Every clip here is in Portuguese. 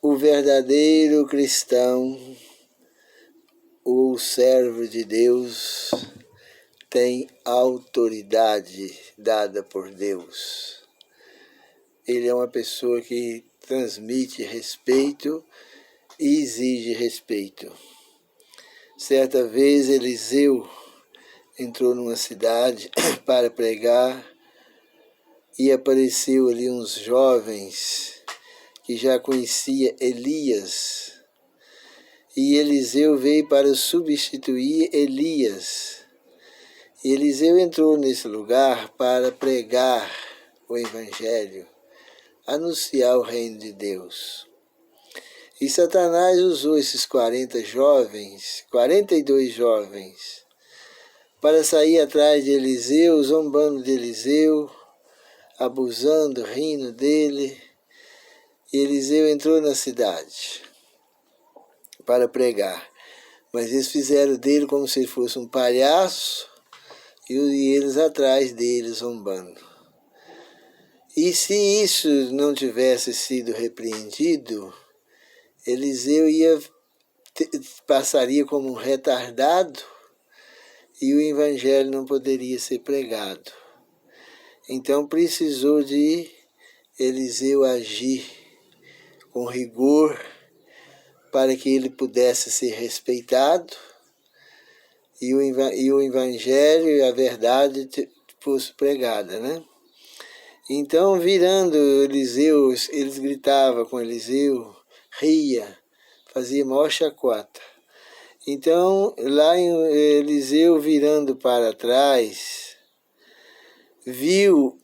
O verdadeiro cristão, o servo de Deus, tem autoridade dada por Deus. Ele é uma pessoa que transmite respeito e exige respeito. Certa vez Eliseu entrou numa cidade para pregar e apareceu ali uns jovens que já conhecia Elias. E Eliseu veio para substituir Elias. E Eliseu entrou nesse lugar para pregar o Evangelho, anunciar o reino de Deus. E Satanás usou esses 42 jovens, para sair atrás de Eliseu, zombando de Eliseu, abusando, rindo dele. E Eliseu entrou na cidade para pregar, mas eles fizeram dele como se ele fosse um palhaço e eles atrás dele zombando. E se isso não tivesse sido repreendido, Eliseu passaria como um retardado e o evangelho não poderia ser pregado. Então precisou de Eliseu agir com rigor para que ele pudesse ser respeitado e o evangelho e a verdade fosse pregada, né? Então, virando Eliseu, eles gritavam com Eliseu, ria, fazia maior chacota. Então, lá em Eliseu, virando para trás, viu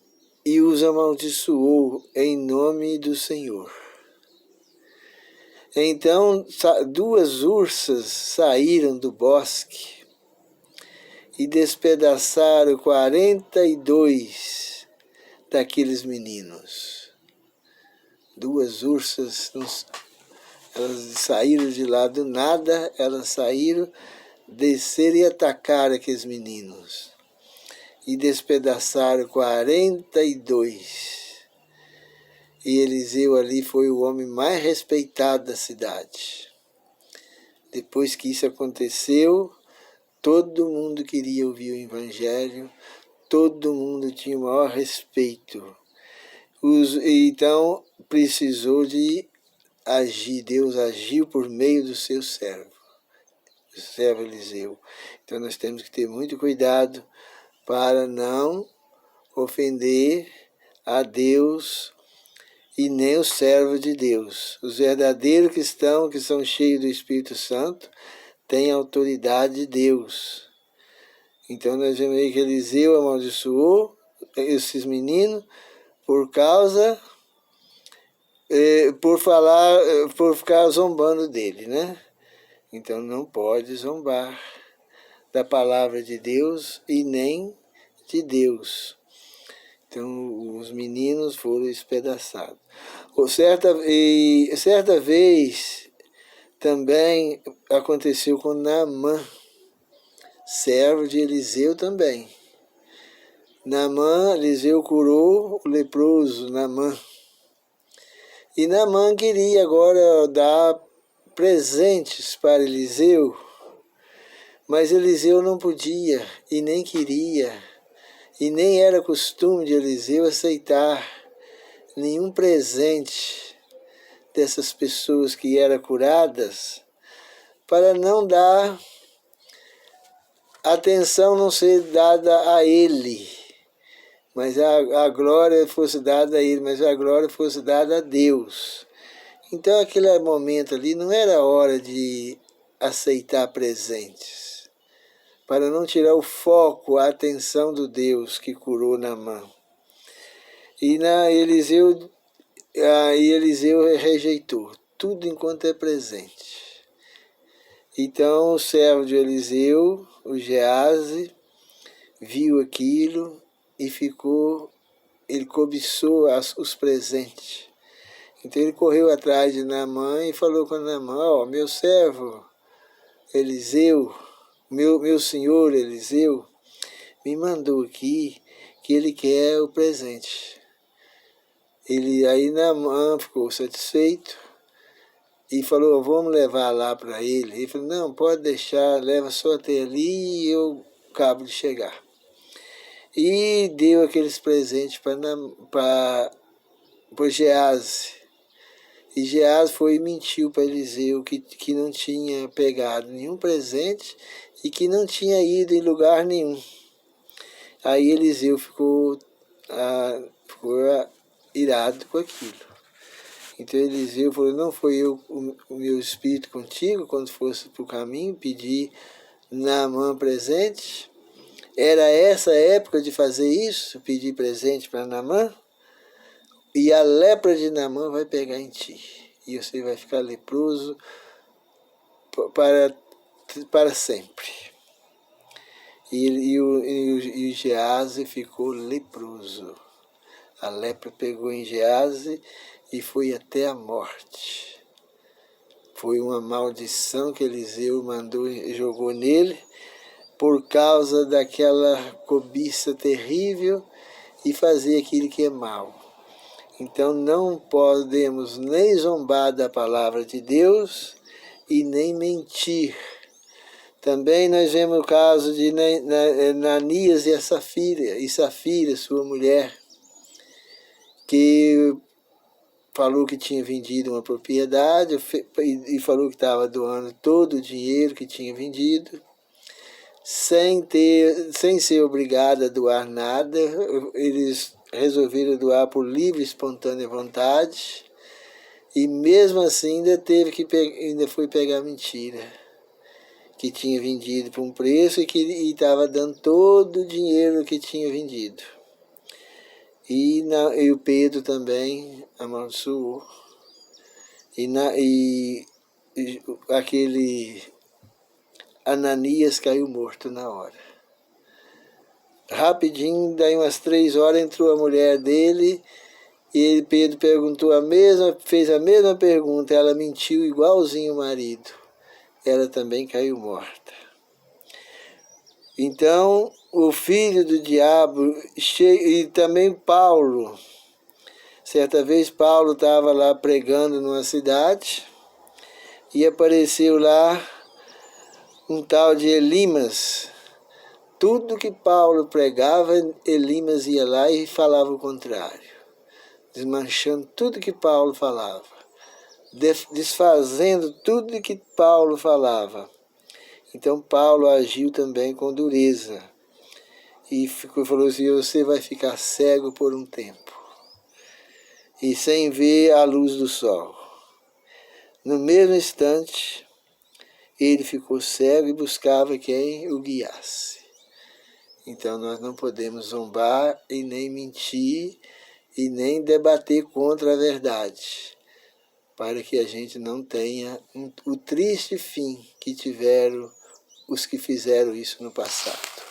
e os amaldiçoou em nome do Senhor. Então, 2 ursas saíram do bosque e despedaçaram 42 daqueles meninos. 2 ursas, elas saíram de lá do nada, elas saíram, desceram e atacaram aqueles meninos. E despedaçaram 42. E Eliseu ali foi o homem mais respeitado da cidade. Depois que isso aconteceu, todo mundo queria ouvir o evangelho, todo mundo tinha o maior respeito. Então, precisou de agir, Deus agiu por meio do seu servo, o servo Eliseu. Então, nós temos que ter muito cuidado para não ofender a Deus e nem o servo de Deus. Os verdadeiros cristãos que são cheios do Espírito Santo têm a autoridade de Deus. Então nós vemos aí que Eliseu amaldiçoou esses meninos por causa, por ficar zombando dele, né? Então não pode zombar da palavra de Deus e nem de Deus. Então os meninos foram espedaçados. Certa vez também aconteceu com Naamã, servo de Eliseu também. Naamã, Eliseu curou o leproso Naamã. E Naamã queria agora dar presentes para Eliseu, mas Eliseu não podia e nem queria, e nem era costume de Eliseu aceitar nenhum presente dessas pessoas que eram curadas, para não dar atenção, não ser dada a ele, mas a glória fosse dada a ele, mas a glória fosse dada a Deus. Então aquele momento ali não era hora de aceitar presentes, para não tirar o foco, a atenção do Deus que curou Naamã. E Eliseu rejeitou tudo enquanto é presente. Então o servo de Eliseu, o Geazi, viu aquilo e ele cobiçou os presentes. Então ele correu atrás de Naamã e falou com Naamã, meu servo Eliseu, meu senhor Eliseu, me mandou aqui que ele quer o presente. Aí Naamã ficou satisfeito e falou, vamos levar lá para ele. Ele falou, não, pode deixar, leva só até ali e eu acabo de chegar. E deu aqueles presentes para Gease. E Gease foi e mentiu para Eliseu que não tinha pegado nenhum presente e que não tinha ido em lugar nenhum. Aí Eliseu ficou irado com aquilo. Então Eliseu falou, não foi eu, o meu espírito contigo, quando fosse para o caminho, pedir Naamã presente? Era essa a época de fazer isso, pedir presente para Naamã? E a lepra de Naamã vai pegar em ti, e você vai ficar leproso para sempre. E o Gease ficou leproso. A lepra pegou em Gease e foi até a morte. Foi uma maldição que Eliseu jogou nele por causa daquela cobiça terrível e fazer aquilo que é mal. Então não podemos nem zombar da palavra de Deus e nem mentir. Também nós vemos o caso de Ananias e Safira, sua mulher, que falou que tinha vendido uma propriedade e falou que estava doando todo o dinheiro que tinha vendido, sem ser obrigada a doar nada. Eles resolveram doar por livre e espontânea vontade, e mesmo assim ainda foi pegar mentira, que tinha vendido por um preço e que estava dando todo o dinheiro que tinha vendido. E o Pedro também amaldiçoou. E aquele Ananias caiu morto na hora. Rapidinho, daí umas 3 horas, entrou a mulher dele, e Pedro fez a mesma pergunta, ela mentiu igualzinho o marido. Ela também caiu morta. Então, o filho do diabo, e também Paulo. Certa vez Paulo estava lá pregando numa cidade e apareceu lá um tal de Elimas. Tudo que Paulo pregava, Elimas ia lá e falava o contrário, desmanchando tudo que Paulo falava, desfazendo tudo que Paulo falava. Então Paulo agiu também com dureza e falou assim, você vai ficar cego por um tempo e sem ver a luz do sol. No mesmo instante, ele ficou cego e buscava quem o guiasse. Então nós não podemos zombar e nem mentir e nem debater contra a verdade, para que a gente não tenha o triste fim que tiveram os que fizeram isso no passado.